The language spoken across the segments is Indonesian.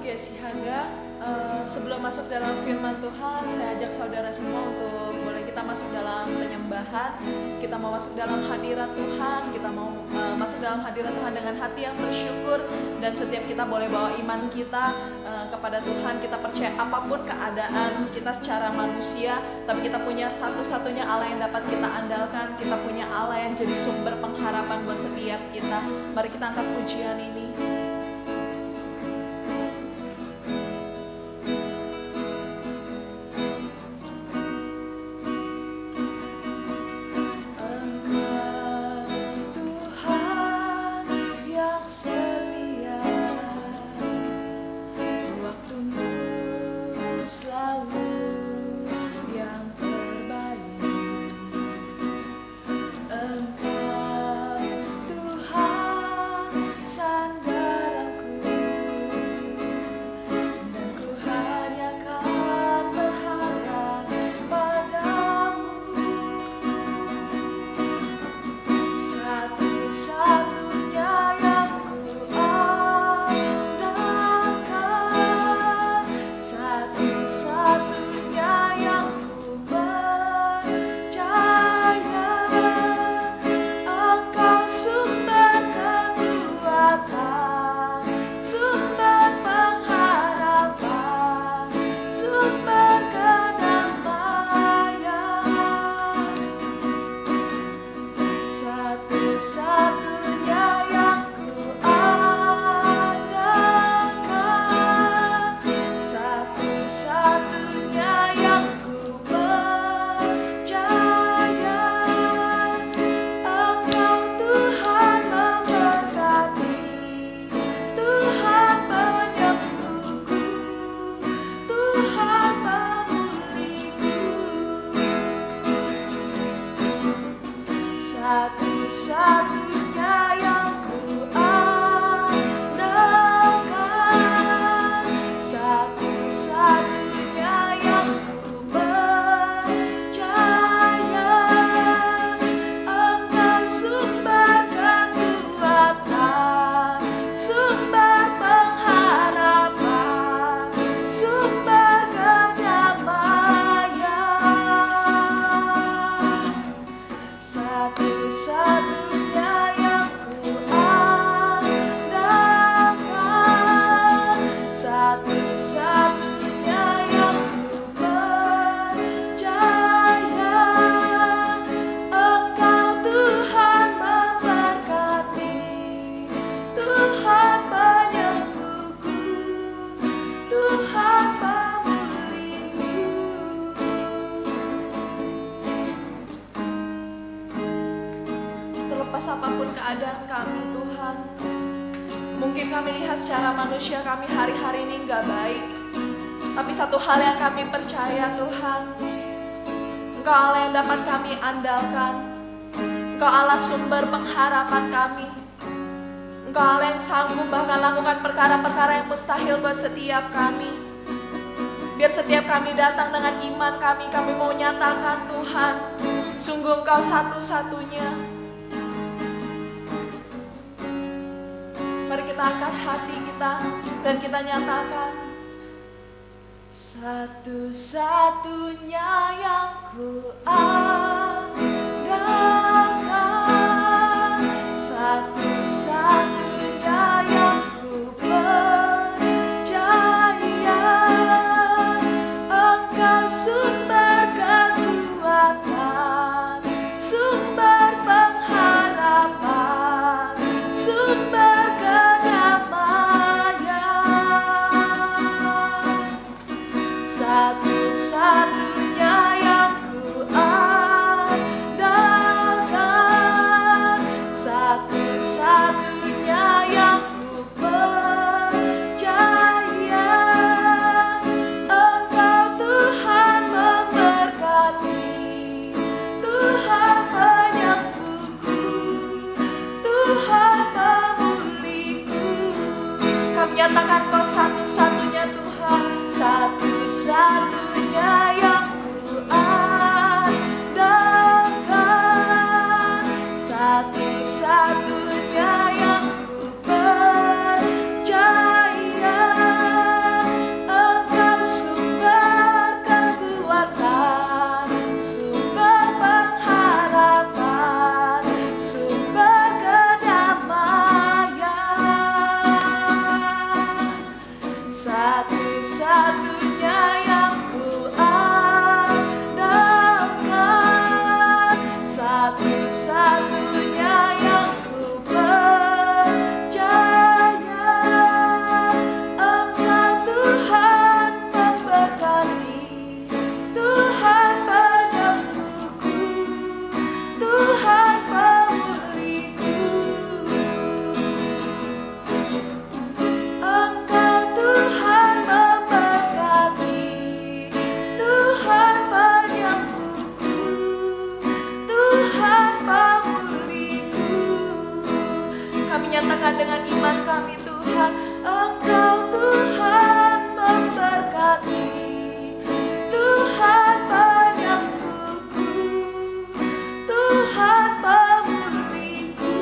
GSI Haga. Sebelum masuk dalam firman Tuhan, saya ajak saudara semua untuk boleh kita masuk dalam penyembahan. Kita mau masuk dalam hadirat Tuhan, kita mau masuk dalam hadirat Tuhan dengan hati yang bersyukur. Dan setiap kita boleh bawa iman kita kepada Tuhan. Kita percaya apapun keadaan kita secara manusia, tapi kita punya satu-satunya Allah yang dapat kita andalkan. Kita punya Allah yang jadi sumber pengharapan buat setiap kita. Mari kita angkat pujian ini. Apapun keadaan kami Tuhan, mungkin kami lihat secara manusia kami hari-hari ini gak baik, tapi satu hal yang kami percaya Tuhan, Engkau Allah yang dapat kami andalkan. Engkau Allah sumber pengharapan kami. Engkau Allah yang sanggup bahkan lakukan perkara-perkara yang mustahil buat setiap kami. Biar setiap kami datang dengan iman kami mau nyatakan Tuhan, sungguh Engkau satu-satunya. Mari kita angkat hati kita dan kita nyatakan, satu-satunya yang ku andalkan, satu-satunya yang ku percaya, Engkau sumber kekuatan, sumber pengharapan, sumber satu-satunya yang ku andalkan. satu-satunya yang ku andalkan, satu-satunya yang ku percaya. Engkau Tuhan memberkati, Tuhan penyembuhku, Tuhan pemulihku. Engkau Tuhan memberkati, Tuhan penyembuhku, Tuhan pemulihku. Kami nyatakan dengan iman kami Tuhan, Engkau Tuhan memberkati, Tuhan penyembuhku, Tuhan pemulihku.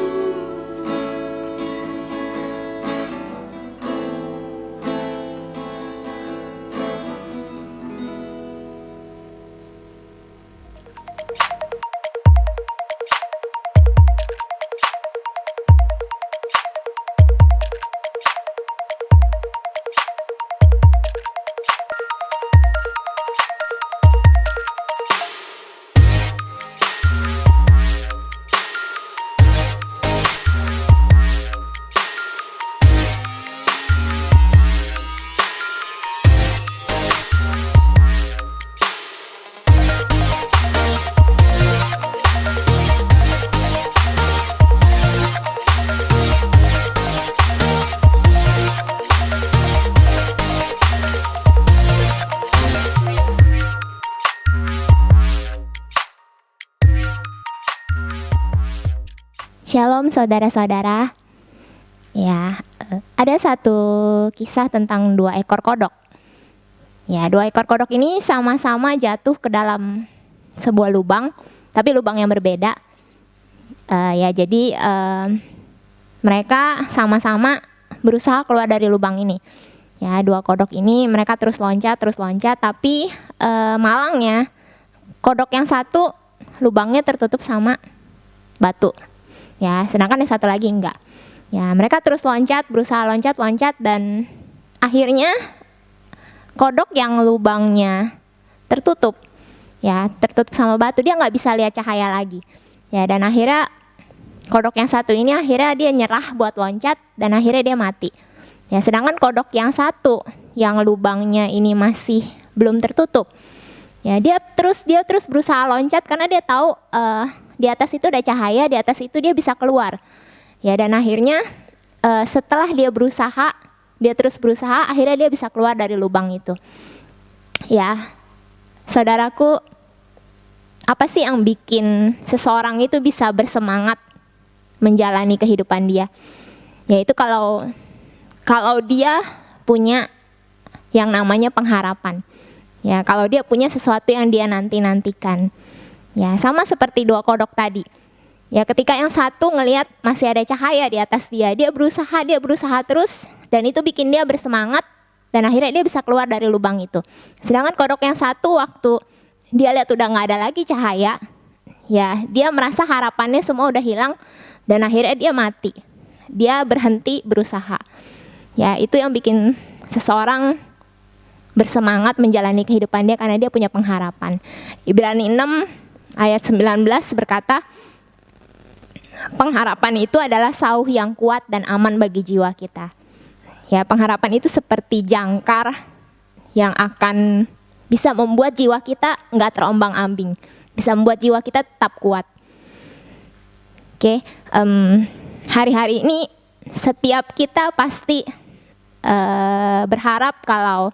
Shalom saudara-saudara. Ya, ada satu kisah tentang 2 ekor kodok. Ya, 2 ekor kodok ini sama-sama jatuh ke dalam sebuah lubang, tapi lubang yang berbeda. Jadi mereka sama-sama berusaha keluar dari lubang ini. Ya, 2 kodok ini mereka terus loncat, tapi malangnya kodok yang satu lubangnya tertutup sama batu. Ya, sedangkan yang satu lagi enggak. Ya, mereka terus loncat, berusaha loncat dan akhirnya kodok yang lubangnya tertutup. Ya, tertutup sama batu, dia nggak bisa lihat cahaya lagi. Ya, dan akhirnya kodok yang satu ini akhirnya dia nyerah buat loncat dan akhirnya dia mati. Ya, sedangkan kodok yang satu yang lubangnya ini masih belum tertutup. Ya, dia terus berusaha loncat karena dia tahu di atas itu ada cahaya, di atas itu dia bisa keluar. Ya, dan akhirnya setelah dia terus berusaha, akhirnya dia bisa keluar dari lubang itu. Ya, saudaraku, apa sih yang bikin seseorang itu bisa bersemangat menjalani kehidupan dia? Yaitu kalau dia punya yang namanya pengharapan. Ya, kalau dia punya sesuatu yang dia nanti-nantikan. Ya, sama seperti 2 kodok tadi. Ya, ketika yang satu ngelihat masih ada cahaya di atas dia berusaha terus dan itu bikin dia bersemangat dan akhirnya dia bisa keluar dari lubang itu. Sedangkan kodok yang satu waktu dia lihat udah nggak ada lagi cahaya, ya dia merasa harapannya semua udah hilang dan akhirnya dia mati. Dia berhenti berusaha. Ya, itu yang bikin seseorang bersemangat menjalani kehidupan dia karena dia punya pengharapan. Ibrani 6 ayat 19 berkata, pengharapan itu adalah sauh yang kuat dan aman bagi jiwa kita. Ya, pengharapan itu seperti jangkar yang akan bisa membuat jiwa kita nggak terombang-ambing, bisa membuat jiwa kita tetap kuat. Oke, hari-hari ini setiap kita pasti berharap kalau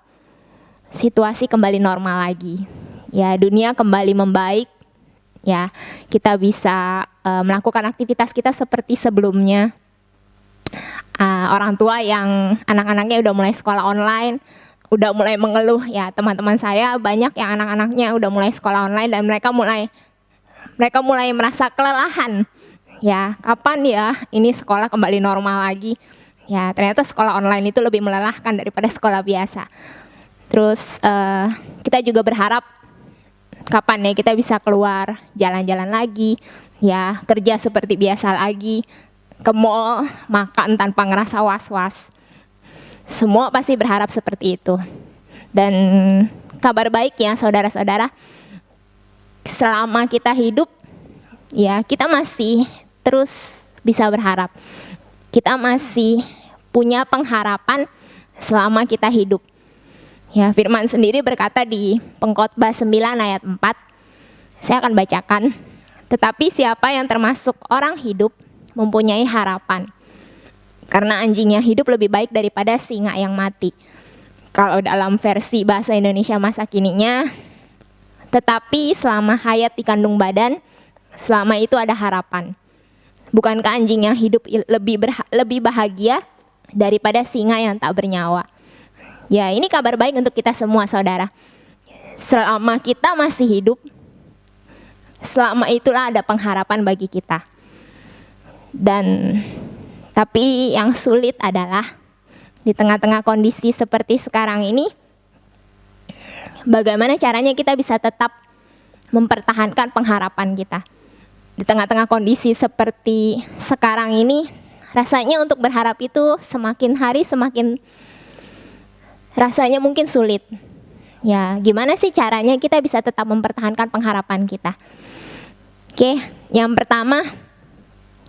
situasi kembali normal lagi. Ya, dunia kembali membaik. Ya, kita bisa melakukan aktivitas kita seperti sebelumnya. Orang tua yang anak-anaknya udah mulai sekolah online, udah mulai mengeluh. Ya, teman-teman saya banyak yang anak-anaknya udah mulai sekolah online dan mereka mulai merasa kelelahan. Ya, kapan ya ini sekolah kembali normal lagi? Ya, ternyata sekolah online itu lebih melelahkan daripada sekolah biasa. Terus kita juga berharap kapan ya kita bisa keluar jalan-jalan lagi, ya kerja seperti biasa lagi, ke mall, makan tanpa ngerasa was-was. Semua pasti berharap seperti itu. Dan kabar baik ya saudara-saudara, selama kita hidup, ya kita masih terus bisa berharap. Kita masih punya pengharapan selama kita hidup. Ya, firman sendiri berkata di Pengkhotbah 9 ayat 4, saya akan bacakan. Tetapi siapa yang termasuk orang hidup mempunyai harapan. Karena anjing yang hidup lebih baik daripada singa yang mati. Kalau dalam versi bahasa Indonesia masa kininya, tetapi selama hayat di kandung badan, selama itu ada harapan. Bukankah anjing yang hidup lebih bahagia daripada singa yang tak bernyawa? Ya, ini kabar baik untuk kita semua, saudara. Selama kita masih hidup, selama itulah ada pengharapan bagi kita. Dan tapi yang sulit adalah di tengah-tengah kondisi seperti sekarang ini, bagaimana caranya kita bisa tetap mempertahankan pengharapan kita. Di tengah-tengah kondisi seperti sekarang ini, rasanya untuk berharap itu semakin hari semakin rasanya mungkin sulit. Ya, gimana sih caranya kita bisa tetap mempertahankan pengharapan kita? Oke, yang pertama,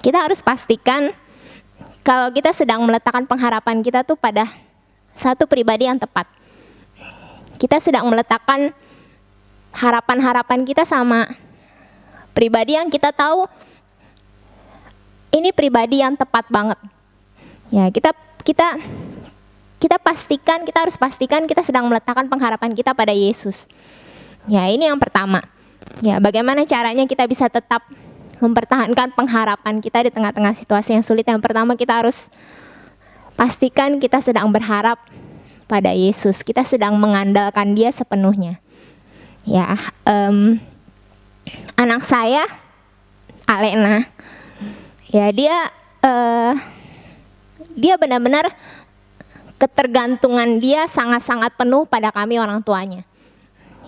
kita harus pastikan kalau kita sedang meletakkan pengharapan kita tuh pada satu pribadi yang tepat. Kita sedang meletakkan harapan-harapan kita sama pribadi yang kita tahu ini pribadi yang tepat banget. Ya, kita harus pastikan kita sedang meletakkan pengharapan kita pada Yesus. Ya, ini yang pertama. Ya, bagaimana caranya kita bisa tetap mempertahankan pengharapan kita di tengah-tengah situasi yang sulit? Yang pertama, kita harus pastikan kita sedang berharap pada Yesus. Kita sedang mengandalkan Dia sepenuhnya. Ya, anak saya, Alena, ya dia benar-benar ketergantungan dia sangat-sangat penuh pada kami orang tuanya.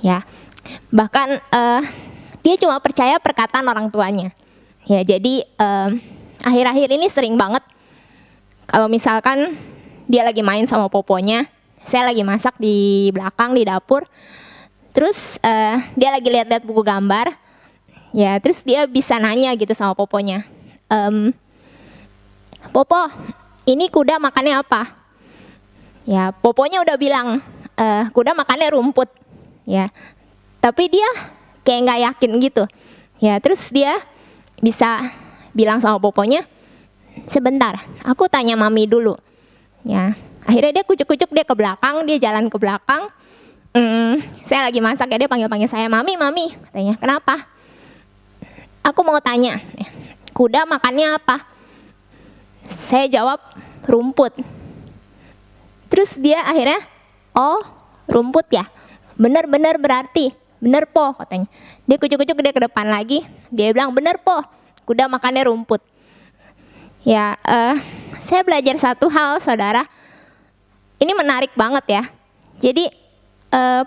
Ya, bahkan dia cuma percaya perkataan orang tuanya. Ya, jadi akhir-akhir ini sering banget kalau misalkan dia lagi main sama poponya, saya lagi masak di belakang di dapur, terus dia lagi lihat-lihat buku gambar, ya terus dia bisa nanya gitu sama poponya, Popo, ini kuda makannya apa? Ya, poponya udah bilang, kuda makannya rumput. Ya, tapi dia kayak nggak yakin gitu. Ya, terus dia bisa bilang sama poponya, sebentar, aku tanya mami dulu. Ya, akhirnya dia kucuk-kucuk, dia ke belakang, dia jalan ke belakang. Saya lagi masak ya, dia panggil-panggil saya, mami, katanya, kenapa? Aku mau tanya, kuda makannya apa? Saya jawab, rumput. Terus dia akhirnya, oh rumput ya, bener berarti, bener po katanya. Dia kucuk-kucuk dia ke depan lagi, dia bilang bener po, kuda makannya rumput. Ya, saya belajar satu hal, saudara, ini menarik banget ya. Jadi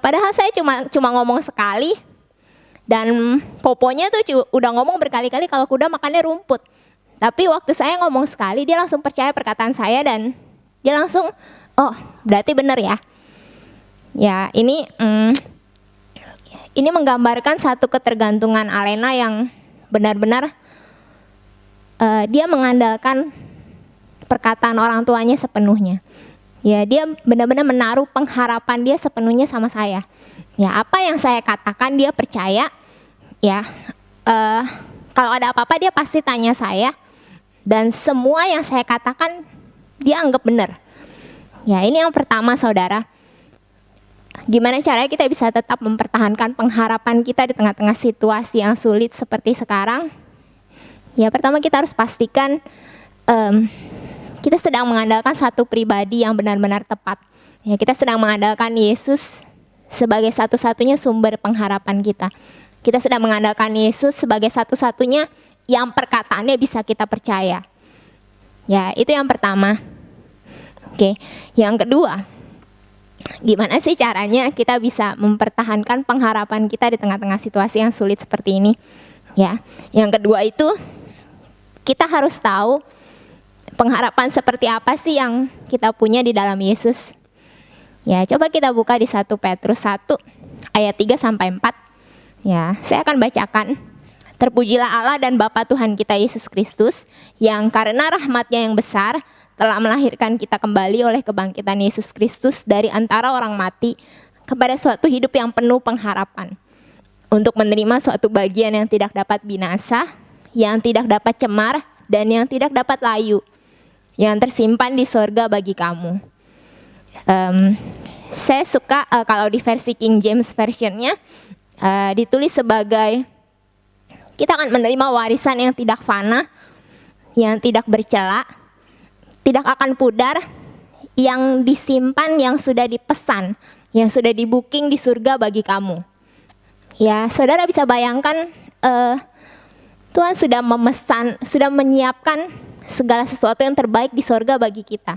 padahal saya cuma ngomong sekali, dan poponya tuh udah ngomong berkali-kali kalau kuda makannya rumput. Tapi waktu saya ngomong sekali, dia langsung percaya perkataan saya dan dia langsung, oh, berarti benar ya. Ya, ini menggambarkan satu ketergantungan Alena yang benar-benar dia mengandalkan perkataan orang tuanya sepenuhnya. Ya, dia benar-benar menaruh pengharapan dia sepenuhnya sama saya. Ya, apa yang saya katakan dia percaya. Ya, kalau ada apa-apa dia pasti tanya saya. Dan semua yang saya katakan dia anggap benar. Ya, ini yang pertama, saudara. Gimana caranya kita bisa tetap mempertahankan pengharapan kita di tengah-tengah situasi yang sulit seperti sekarang? Ya, pertama kita harus pastikan kita sedang mengandalkan satu pribadi yang benar-benar tepat. Ya, kita sedang mengandalkan Yesus sebagai satu-satunya sumber pengharapan kita. Kita sedang mengandalkan Yesus sebagai satu-satunya yang perkataannya bisa kita percaya. Ya, itu yang pertama. Oke, yang kedua, gimana sih caranya kita bisa mempertahankan pengharapan kita di tengah-tengah situasi yang sulit seperti ini? Ya, yang kedua itu kita harus tahu pengharapan seperti apa sih yang kita punya di dalam Yesus. Ya, coba kita buka di 1 Petrus 1 ayat 3 sampai 4. Ya, saya akan bacakan. Terpujilah Allah dan Bapa Tuhan kita Yesus Kristus, yang karena rahmat-Nya yang besar telah melahirkan kita kembali oleh kebangkitan Yesus Kristus dari antara orang mati kepada suatu hidup yang penuh pengharapan, untuk menerima suatu bagian yang tidak dapat binasa, yang tidak dapat cemar, dan yang tidak dapat layu, yang tersimpan di sorga bagi kamu. Saya suka kalau di versi King James Version-nya ditulis sebagai kita akan menerima warisan yang tidak fana, yang tidak bercela, tidak akan pudar, yang disimpan, yang sudah dipesan, yang sudah di-booking di surga bagi kamu. Ya, saudara bisa bayangkan Tuhan sudah memesan, sudah menyiapkan segala sesuatu yang terbaik di surga bagi kita.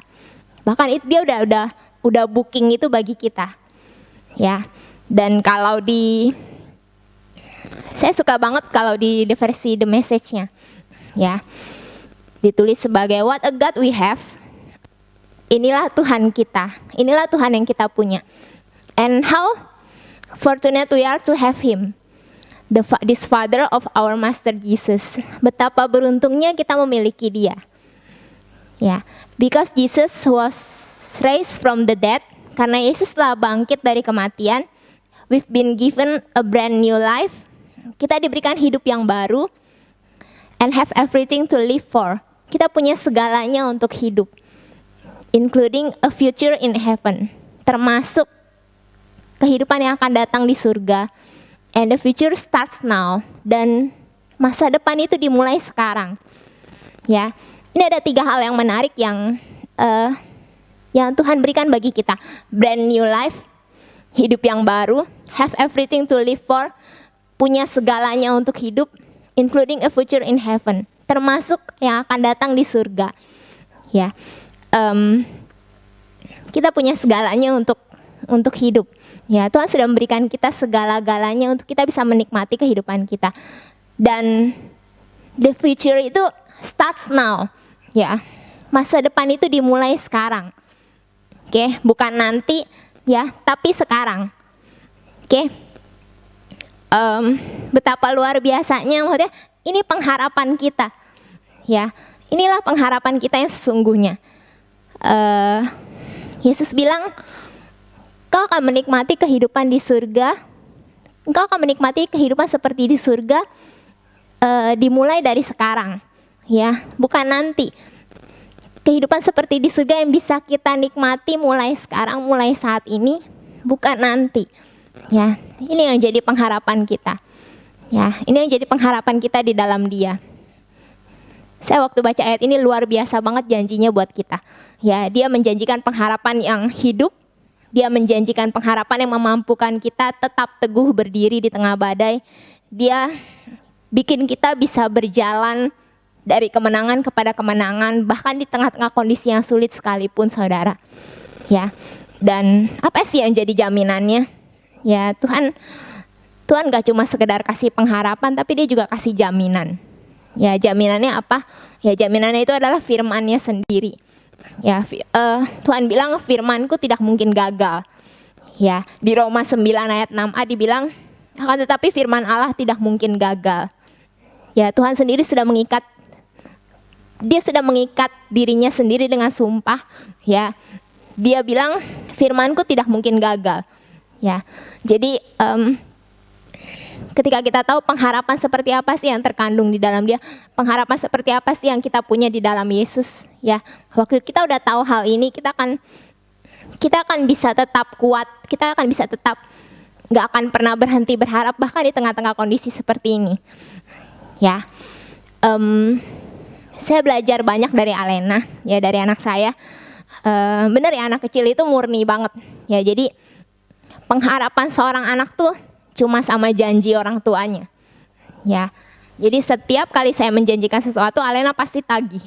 Bahkan dia udah booking itu bagi kita. Ya. Dan kalau saya suka banget kalau di versi The Message-nya. Ya. Ditulis sebagai what a God we have. Inilah Tuhan kita. Inilah Tuhan yang kita punya. And how fortunate we are to have him. This father of our master Jesus. Betapa beruntungnya kita memiliki dia. Ya, because Jesus was raised from the dead, karena Yesus telah bangkit dari kematian, we've been given a brand new life. Kita diberikan hidup yang baru, and have everything to live for. Kita punya segalanya untuk hidup, including a future in heaven, termasuk kehidupan yang akan datang di surga. And the future starts now, dan masa depan itu dimulai sekarang. Ya, ini ada 3 hal yang menarik yang Tuhan berikan bagi kita. Brand new life, hidup yang baru, have everything to live for, punya segalanya untuk hidup, including a future in heaven, termasuk yang akan datang di surga. Ya, kita punya segalanya untuk hidup. Ya, Tuhan sudah memberikan kita segala-galanya untuk kita bisa menikmati kehidupan kita. Dan the future itu starts now. Ya, masa depan itu dimulai sekarang. Oke, bukan nanti ya, tapi sekarang. Oke. Betapa luar biasanya, maksudnya ini pengharapan kita. Ya, inilah pengharapan kita yang sesungguhnya. Yesus bilang, "Kau akan menikmati kehidupan di surga. Engkau akan menikmati kehidupan seperti di surga dimulai dari sekarang." Ya, bukan nanti. Kehidupan seperti di surga yang bisa kita nikmati mulai sekarang, mulai saat ini, bukan nanti. Ya, ini yang jadi pengharapan kita. Ya, ini yang jadi pengharapan kita di dalam Dia. Saya waktu baca ayat ini luar biasa banget janjinya buat kita. Ya, Dia menjanjikan pengharapan yang hidup. Dia menjanjikan pengharapan yang memampukan kita tetap teguh berdiri di tengah badai. Dia bikin kita bisa berjalan dari kemenangan kepada kemenangan, bahkan di tengah-tengah kondisi yang sulit sekalipun, saudara. Ya, dan apa sih yang jadi jaminannya? Ya, Tuhan gak cuma sekedar kasih pengharapan, tapi Dia juga kasih jaminan. Ya, jaminannya apa? Ya, jaminannya itu adalah firman-Nya sendiri. Ya, Tuhan bilang firman-Ku tidak mungkin gagal. Ya, di Roma 9 ayat 6a dibilang, akan tetapi firman Allah tidak mungkin gagal. Ya, Tuhan sendiri sudah mengikat, Dia sudah mengikat dirinya sendiri dengan sumpah. Ya, Dia bilang firman-Ku tidak mungkin gagal. Ya, jadi ketika kita tahu pengharapan seperti apa sih yang terkandung di dalam Dia, pengharapan seperti apa sih yang kita punya di dalam Yesus, ya, waktu kita udah tahu hal ini, kita akan bisa tetap kuat, kita akan bisa tetap nggak akan pernah berhenti berharap bahkan di tengah-tengah kondisi seperti ini. Ya, saya belajar banyak dari Alena, ya, dari anak saya. Bener ya, anak kecil itu murni banget. Ya, jadi pengharapan seorang anak tuh cuma sama janji orang tuanya. Ya, jadi setiap kali saya menjanjikan sesuatu, Alena pasti tagih.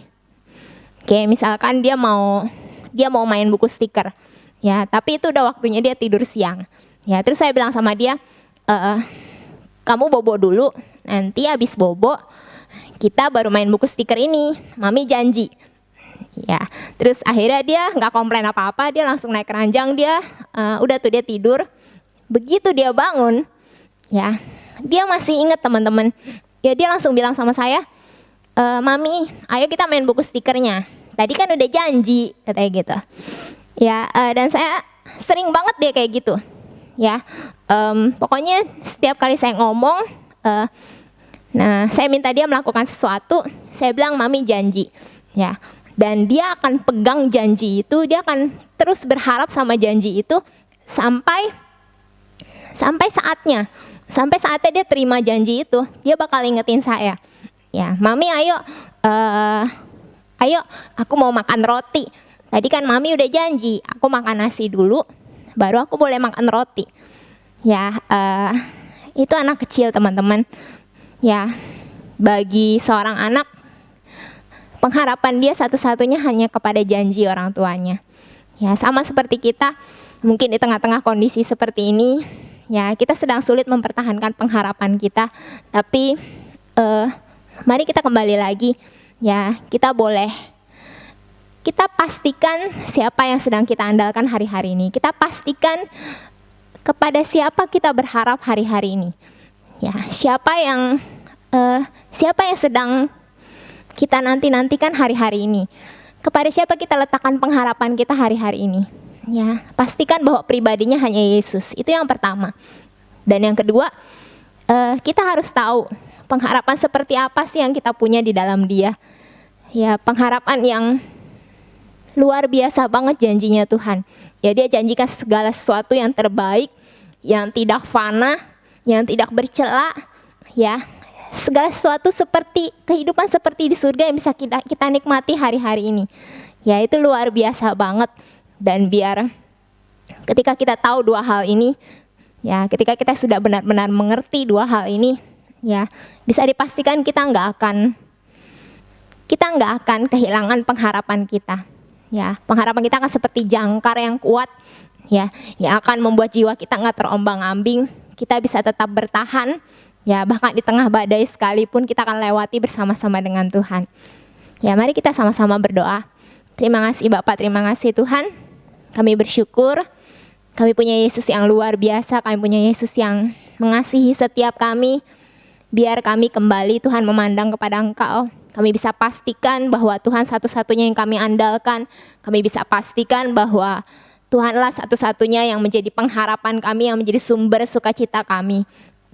Kayak misalkan dia mau main buku stiker. Ya, tapi itu udah waktunya dia tidur siang. Ya, terus saya bilang sama dia, kamu bobo dulu, nanti habis bobo kita baru main buku stiker ini, mami janji. Ya, terus akhirnya dia nggak komplain apa-apa, dia langsung naik ranjang, dia udah tuh dia tidur. Begitu dia bangun, ya dia masih inget teman-teman. Ya dia langsung bilang sama saya, "Mami, ayo kita main buku stikernya. Tadi kan udah janji," katanya gitu. Ya, dan saya sering banget dia kayak gitu. Ya, pokoknya setiap kali saya ngomong, nah saya minta dia melakukan sesuatu, saya bilang Mami janji. Ya, dan dia akan pegang janji itu, dia akan terus berharap sama janji itu sampai saatnya dia terima janji itu, dia bakal ingetin saya. Ya, Mami ayo, aku mau makan roti. Tadi kan Mami udah janji, aku makan nasi dulu, baru aku boleh makan roti. Ya, itu anak kecil teman-teman. Ya, bagi seorang anak, pengharapan dia satu-satunya hanya kepada janji orang tuanya. Ya, sama seperti kita, mungkin di tengah-tengah kondisi seperti ini, ya kita sedang sulit mempertahankan pengharapan kita. Tapi mari kita kembali lagi, ya kita pastikan siapa yang sedang kita andalkan hari-hari ini. Kita pastikan kepada siapa kita berharap hari-hari ini. Ya, siapa yang sedang kita nantikan hari-hari ini. Kepada siapa kita letakkan pengharapan kita hari-hari ini. Ya, pastikan bahwa pribadinya hanya Yesus. Itu yang pertama. Dan yang kedua, kita harus tahu pengharapan seperti apa sih yang kita punya di dalam Dia. Ya, pengharapan yang luar biasa banget janjinya Tuhan. Ya, Dia janjikan segala sesuatu yang terbaik, yang tidak fana, yang tidak bercela, ya. Segala sesuatu seperti kehidupan seperti di surga yang bisa kita nikmati hari-hari ini. Ya, itu luar biasa banget. Dan biar ketika kita tahu dua hal ini, ya, ketika kita sudah benar-benar mengerti dua hal ini, ya, bisa dipastikan kita nggak akan kehilangan pengharapan kita. Ya, pengharapan kita akan seperti jangkar yang kuat, ya, yang akan membuat jiwa kita nggak terombang-ambing. Kita bisa tetap bertahan, ya, bahkan di tengah badai sekalipun kita akan lewati bersama-sama dengan Tuhan. Ya, mari kita sama-sama berdoa. Terima kasih Bapak, terima kasih Tuhan. Kami bersyukur, kami punya Yesus yang luar biasa, kami punya Yesus yang mengasihi setiap kami. Biar kami kembali Tuhan memandang kepada Engkau. Kami bisa pastikan bahwa Tuhan satu-satunya yang kami andalkan. Kami bisa pastikan bahwa Tuhanlah satu-satunya yang menjadi pengharapan kami, yang menjadi sumber sukacita kami.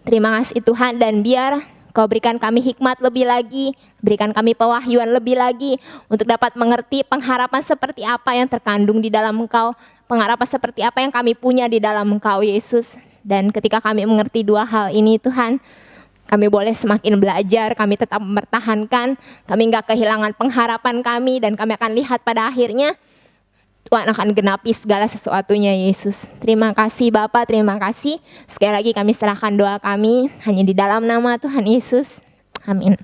Terima kasih Tuhan, dan biar Kau berikan kami hikmat lebih lagi, berikan kami pewahyuan lebih lagi untuk dapat mengerti pengharapan seperti apa yang terkandung di dalam Engkau, pengharapan seperti apa yang kami punya di dalam Engkau Yesus. Dan ketika kami mengerti dua hal ini Tuhan, kami boleh semakin belajar, kami tetap mempertahankan, kami enggak kehilangan pengharapan kami, dan kami akan lihat pada akhirnya Tuhan akan genapi segala sesuatunya Yesus. Terima kasih Bapa, terima kasih. Sekali lagi kami serahkan doa kami hanya di dalam nama Tuhan Yesus. Amin.